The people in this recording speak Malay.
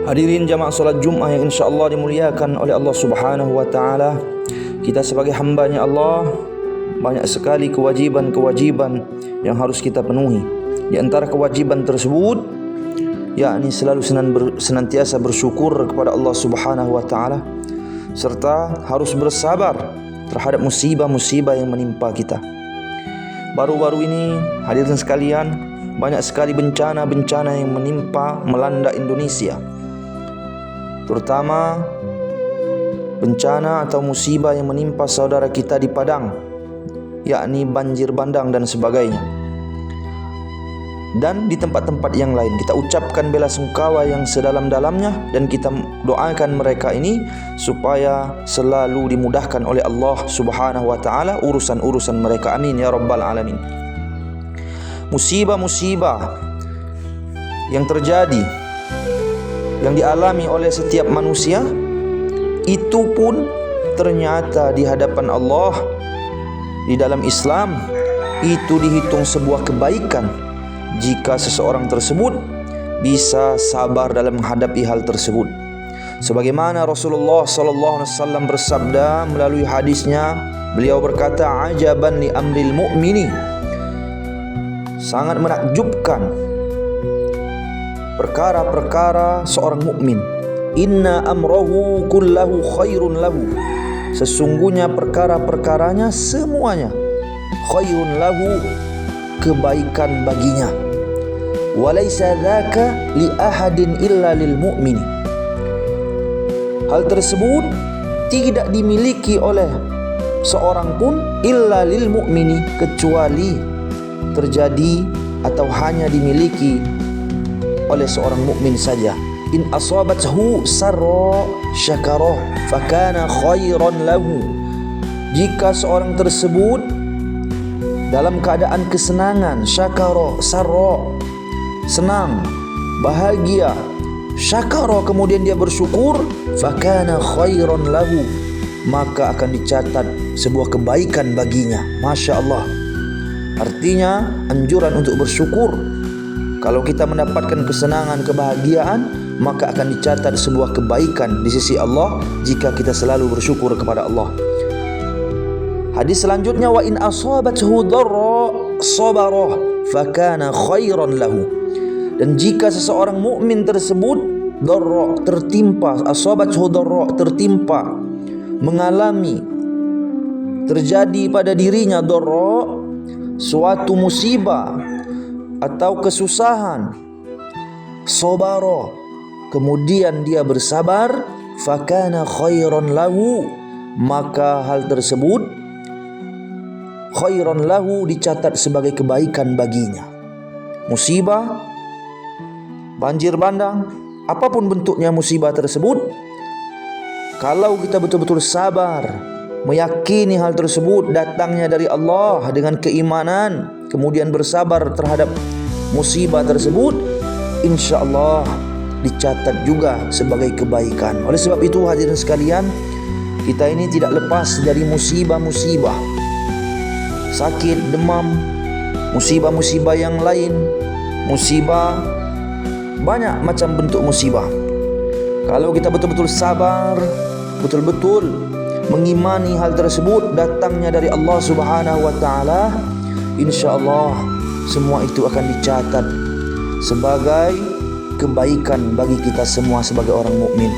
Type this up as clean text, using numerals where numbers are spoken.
Hadirin jamaah salat Jumat yang insya-Allah dimuliakan oleh Allah Subhanahu wa taala. Kita sebagai hamba-Nya Allah banyak sekali kewajiban-kewajiban yang harus kita penuhi. Di antara kewajiban tersebut yakni selalu senantiasa bersyukur kepada Allah Subhanahu wa taala serta harus bersabar terhadap musibah-musibah yang menimpa kita. Baru-baru ini hadirin sekalian, banyak sekali bencana-bencana yang melanda Indonesia. Terutama bencana atau musibah yang menimpa saudara kita di Padang, yakni banjir bandang dan sebagainya. Dan di tempat-tempat yang lain kita ucapkan bela sungkawa yang sedalam-dalamnya dan kita doakan mereka ini supaya selalu dimudahkan oleh Allah Subhanahu wa taala urusan-urusan mereka. Amin ya rabbal alamin. Musibah-musibah yang terjadi, yang dialami oleh setiap manusia, itu pun ternyata di hadapan Allah, di dalam Islam, itu dihitung sebuah kebaikan jika seseorang tersebut bisa sabar dalam menghadapi hal tersebut. Sebagaimana Rasulullah sallallahu alaihi wasallam bersabda melalui hadisnya, beliau berkata, "Ajaban li amril mu'mini." Sangat menakjubkan perkara-perkara seorang mukmin. Inna amrahu kullahu khairun lahu. Sesungguhnya perkara-perkaranya semuanya khairun lahu, kebaikan baginya. Walaysa dzaka li ahadin illa lil mu'mini. Hal tersebut tidak dimiliki oleh seorang pun illa lil mu'mini, kecuali terjadi atau hanya dimiliki oleh seorang mukmin saja. In asabathu sarra syakara fakana khairan lahu. Jika seorang tersebut dalam keadaan kesenangan, syakara, sarra, senang, bahagia, syakara, kemudian dia bersyukur, fakana khairan lahu, maka akan dicatat sebuah kebaikan baginya. Masya Allah. Artinya anjuran untuk bersyukur. Kalau kita mendapatkan kesenangan, kebahagiaan, maka akan dicatat sebuah kebaikan di sisi Allah jika kita selalu bersyukur kepada Allah. Hadis selanjutnya, wa in asabathu dharra sabara fakana khairan lahu. Dan jika seseorang mukmin tersebut dharra, tertimpa, asabathu dharra, tertimpa, mengalami, terjadi pada dirinya dharra, suatu musibah atau kesusahan, sabara, kemudian dia bersabar, fakana khairan lahu, maka hal tersebut khairan lahu, dicatat sebagai kebaikan baginya. Musibah, banjir bandang, apapun bentuknya musibah tersebut, kalau kita betul-betul sabar, meyakini hal tersebut datangnya dari Allah dengan keimanan, kemudian bersabar terhadap musibah tersebut, insya-Allah dicatat juga sebagai kebaikan. Oleh sebab itu hadirin sekalian, kita ini tidak lepas dari musibah-musibah, sakit, demam, musibah-musibah yang lain, musibah, banyak macam bentuk musibah. Kalau kita betul-betul sabar, betul-betul mengimani hal tersebut datangnya dari Allah Subhanahu wa taala, insya-Allah semua itu akan dicatat sebagai kebaikan bagi kita semua sebagai orang mukmin.